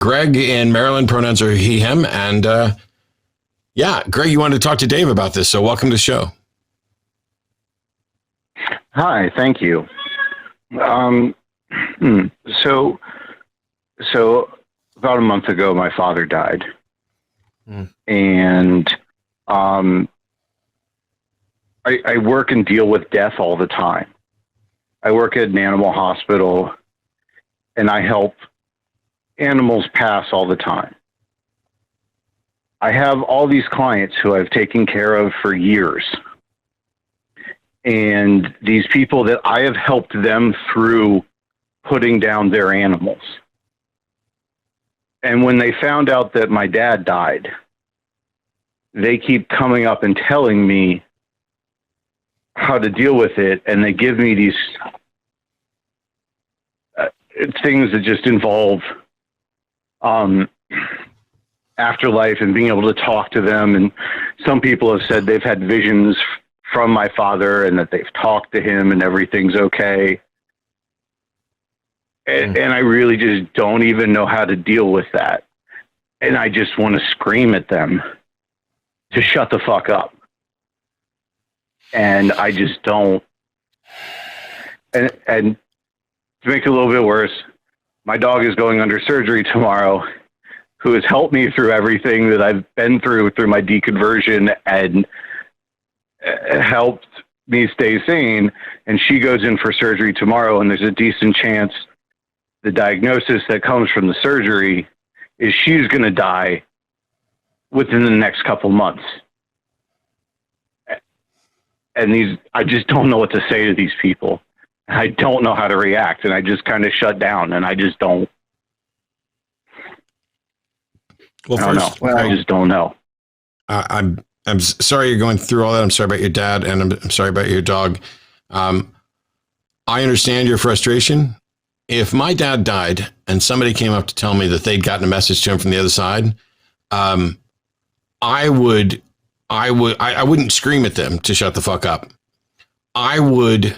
Greg in Maryland, pronouns are he, him. And yeah, Greg, you wanted to talk to Dave about this. So welcome to the show. Hi, thank you. So about a month ago, my father died. And I work and deal with death all the time. I work at an animal hospital, and I help animals pass all the time. I have all these clients who I've taken care of for years. And these people that I have helped them through putting down their animals. And when they found out that my dad died, they keep coming up and telling me how to deal with it. And they give me these things that just involve afterlife and being able to talk to them. And some people have said they've had visions from my father and that they've talked to him and everything's okay. And I really just don't even know how to deal with that. And I just want to scream at them to shut the fuck up. And I just don't. And to make it a little bit worse, my dog is going under surgery tomorrow, who has helped me through everything that I've been through my deconversion and helped me stay sane. And she goes in for surgery tomorrow, and there's a decent chance the diagnosis that comes from the surgery is she's going to die within the next couple months. And I just don't know what to say to these people. I don't know how to react, and I just kind of shut down, and I just don't. Well, I don't know. I just don't know. I'm sorry you're going through all that. I'm sorry about your dad, and I'm sorry about your dog. I understand your frustration. If my dad died and somebody came up to tell me that they'd gotten a message to him from the other side, I wouldn't scream at them to shut the fuck up. I would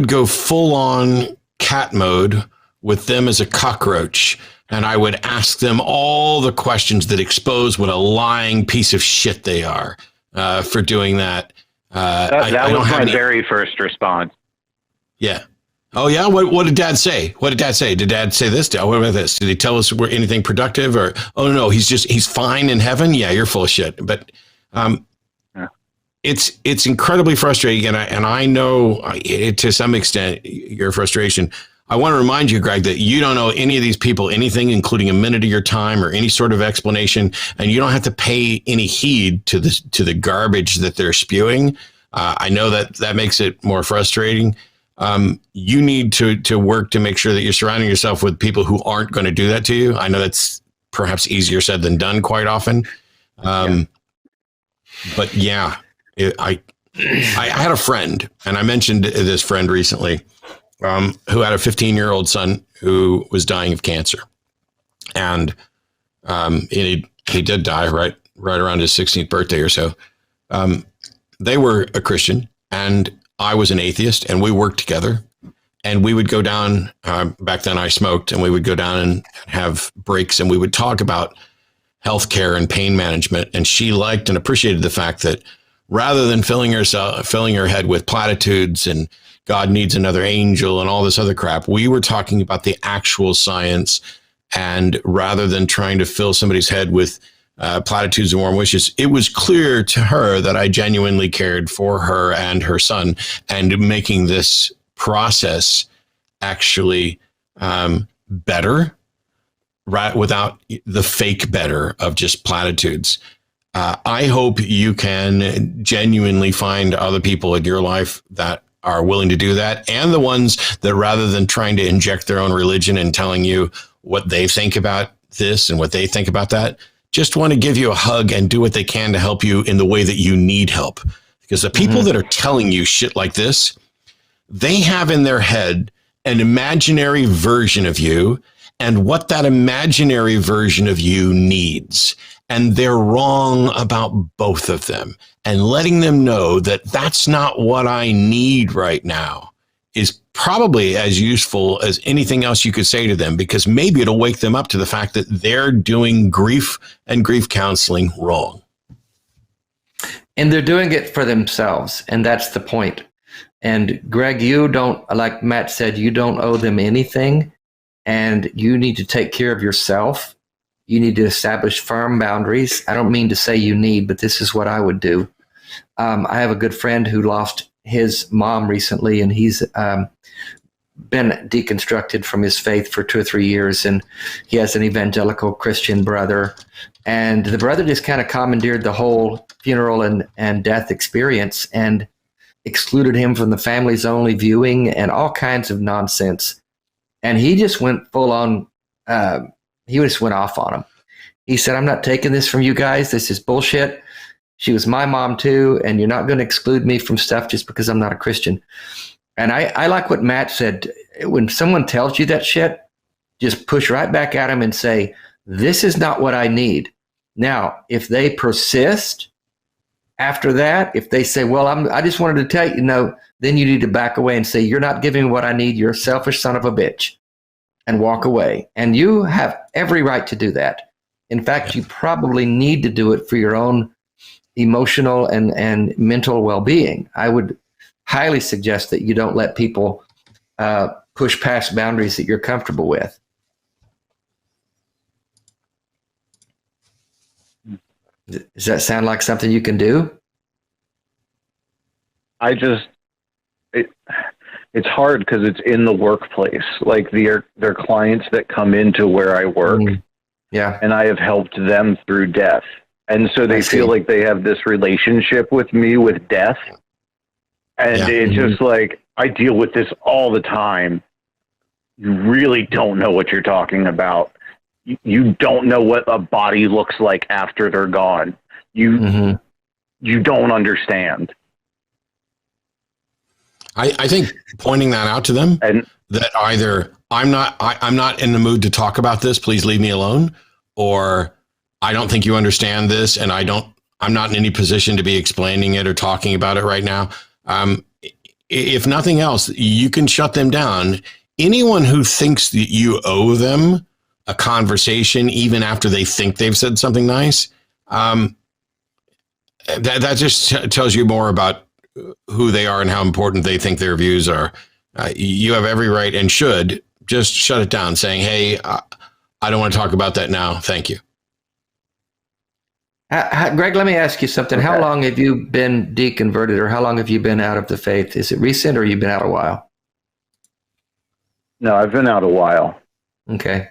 go full on cat mode with them as a cockroach. And I would ask them all the questions that expose what a lying piece of shit they are for doing that. That was my very first response. Yeah. Oh, yeah? What did Dad say? What did Dad say? Did Dad say this? What about this? Did he tell us anything productive? Or, oh, no, he's fine in heaven? Yeah, you're full of shit. But it's incredibly frustrating. And I know to some extent your frustration. I want to remind you, Greg, that you don't owe any of these people anything, including a minute of your time or any sort of explanation, and you don't have to pay any heed to the garbage that they're spewing. I know that makes it more frustrating. You need to work to make sure that you're surrounding yourself with people who aren't going to do that to you. I know that's perhaps easier said than done quite often. But yeah, I had a friend, and I mentioned this friend recently, who had a 15-year-old son who was dying of cancer. And he did die right around his 16th birthday or so. They were a Christian, and I was an atheist, and we worked together. And we would go down, back then I smoked, and we would go down and have breaks, and we would talk about healthcare and pain management. And she liked and appreciated the fact that rather than filling her head with platitudes and God needs another angel and all this other crap, we were talking about the actual science. And rather than trying to fill somebody's head with platitudes and warm wishes, it was clear to her that I genuinely cared for her and her son, and making this process actually better, right, without the fake better of just platitudes. I hope you can genuinely find other people in your life that are willing to do that, and the ones that, rather than trying to inject their own religion and telling you what they think about this and what they think about that, just want to give you a hug and do what they can to help you in the way that you need help. Because the people that are telling you shit like this, they have in their head an imaginary version of you and what that imaginary version of you needs. And they're wrong about both of them. And letting them know that that's not what I need right now is probably as useful as anything else you could say to them, because maybe it'll wake them up to the fact that they're doing grief and grief counseling wrong. And they're doing it for themselves. And that's the point. And Greg, you don't, like Matt said, you don't owe them anything, and you need to take care of yourself. You need to establish firm boundaries. I don't mean to say you need, but this is what I would do. I have a good friend who lost his mom recently, and he's been deconstructed from his faith for 2 or 3 years, and he has an evangelical Christian brother. And the brother just kind of commandeered the whole funeral and death experience and excluded him from the family's only viewing and all kinds of nonsense. And he just went full on, he just went off on him. He said, I'm not taking this from you guys. This is bullshit. She was my mom too, and you're not going to exclude me from stuff just because I'm not a Christian. And I like what Matt said. When someone tells you that shit, just push right back at them and say, this is not what I need. Now, if they persist after that, if they say, well, I just wanted to tell you, no, then you need to back away and say, you're not giving me what I need. You're a selfish son of a bitch, and walk away. And you have every right to do that. In fact, you probably need to do it for your own emotional and mental well-being. I would highly suggest that you don't let people push past boundaries that you're comfortable with. Does that sound like something you can do? It's hard because it's in the workplace. Like they're clients that come into where I work. Yeah. And I have helped them through death. And so they feel like they have this relationship with me with death. And it's just like, I deal with this all the time. You really don't know what you're talking about. You don't know what a body looks like after they're gone. You don't understand. I think pointing that out to them, and that either I'm not in the mood to talk about this, please leave me alone, or I don't think you understand this, and I'm not in any position to be explaining it or talking about it right now. If nothing else, you can shut them down. Anyone who thinks that you owe them a conversation, even after they think they've said something nice, that just tells you more about who they are and how important they think their views are. You have every right and should just shut it down, saying, hey, I don't want to talk about that now. Thank you. Greg, let me ask you something. Okay. How long have you been deconverted, or how long have you been out of the faith? Is it recent, or you've been out a while? No, I've been out a while. Okay.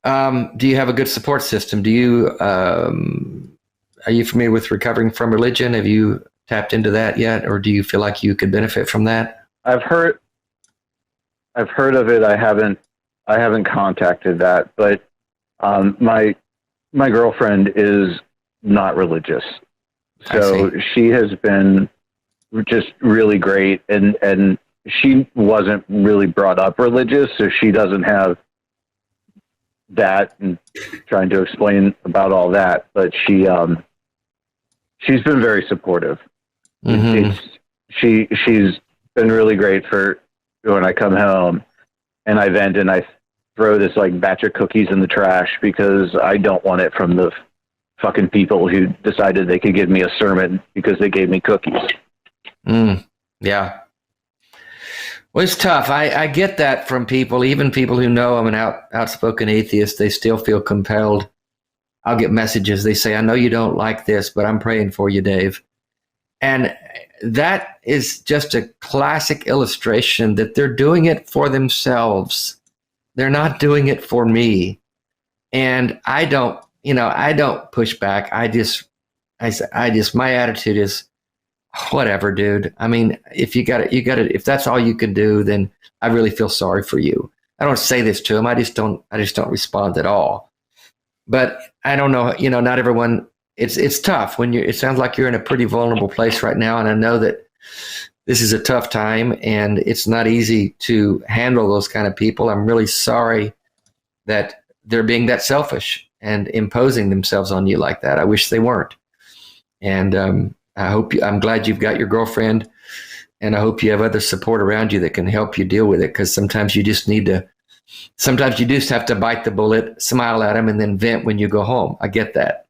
Do you have a good support system? Do you, are you familiar with recovering from religion? Have you tapped into that yet? Or do you feel like you could benefit from that? I've heard of it. I haven't contacted that, but, my girlfriend is not religious. So she has been just really great. And she wasn't really brought up religious, so she doesn't have that, and trying to explain about all that, but she's been very supportive. She's been really great for when I come home and I vent and I throw this like batch of cookies in the trash because I don't want it from the fucking people who decided they could give me a sermon because they gave me cookies. Yeah. Well, it's tough. I get that from people, even people who know I'm an outspoken atheist. They still feel compelled. I'll get messages. They say, I know you don't like this, but I'm praying for you, Dave. And that is just a classic illustration that they're doing it for themselves. They're not doing it for me. And I don't push back. My attitude is, whatever, dude. I mean, if you got it, if that's all you can do, then I really feel sorry for you. I don't say this to him. I just don't respond at all. But I don't know, not everyone, it's tough when it sounds like you're in a pretty vulnerable place right now. And I know that this is a tough time and it's not easy to handle those kind of people. I'm really sorry that they're being that selfish and imposing themselves on you like that. I wish they weren't. And, I'm glad you've got your girlfriend And I hope you have other support around you that can help you deal with it, because sometimes you just have to bite the bullet, smile at them, and then vent when you go home. I get that.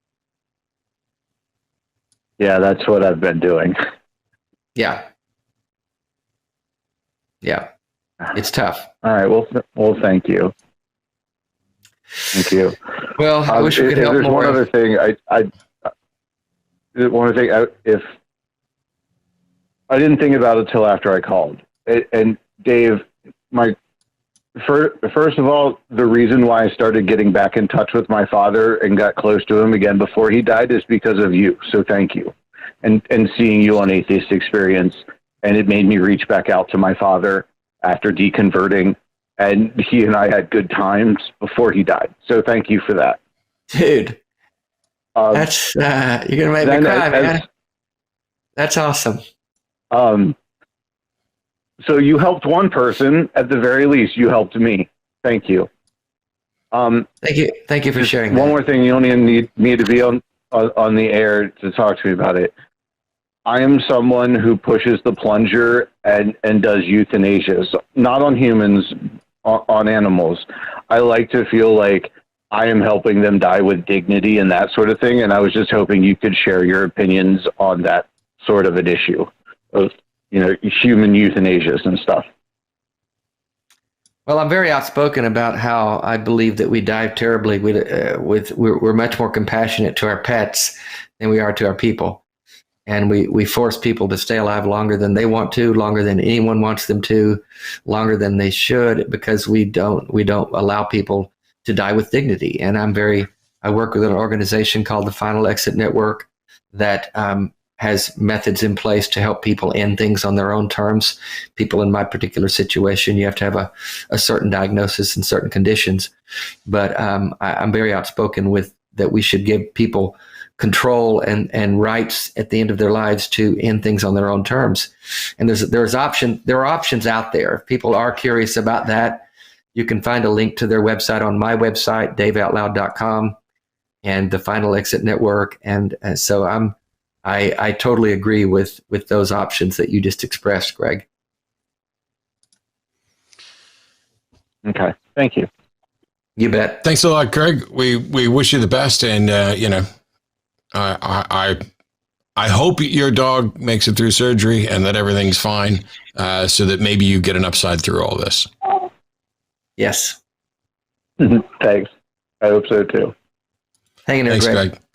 Yeah, that's what I've been doing. Yeah. Yeah. It's tough. All right. Well, thank you. Thank you. Well, I wish we could help there's more. One other thing. If I didn't think about it till after I called. And Dave, first of all, the reason why I started getting back in touch with my father and got close to him again before he died is because of you. So thank you. And seeing you on Atheist Experience, and it made me reach back out to my father after deconverting, and he and I had good times before he died. So thank you for that. Dude, that's, you're going to make me cry, man. That's awesome. So you helped one person, at the very least, you helped me. Thank you. Thank you for sharing One that. more thing, you don't even need me to be on the air to talk to me about it. I am someone who pushes the plunger and does euthanasia, not on humans, on animals. I like to feel like I am helping them die with dignity and that sort of thing. And I was just hoping you could share your opinions on that sort of an issue of, human euthanasias and stuff. Well, I'm very outspoken about how I believe that we die terribly we're much more compassionate to our pets than we are to our people. And we force people to stay alive longer than they want to, longer than anyone wants them to, longer than they should, because we don't allow people to die with dignity. And I work with an organization called the Final Exit Network that has methods in place to help people end things on their own terms. People in my particular situation, you have to have a certain diagnosis and certain conditions. But I'm very outspoken with that we should give people control and rights at the end of their lives to end things on their own terms. And there are options out there. If people are curious about that, you can find a link to their website on my website, daveoutloud.com, and the Final Exit Network. And so I totally agree with those options that you just expressed, Greg. Okay. Thank you. You bet. Thanks a lot, Greg. We wish you the best, and I hope your dog makes it through surgery and that everything's fine, so that maybe you get an upside through all this. Yes. Thanks. I hope so too. Hang in there, Thanks, Greg. Greg.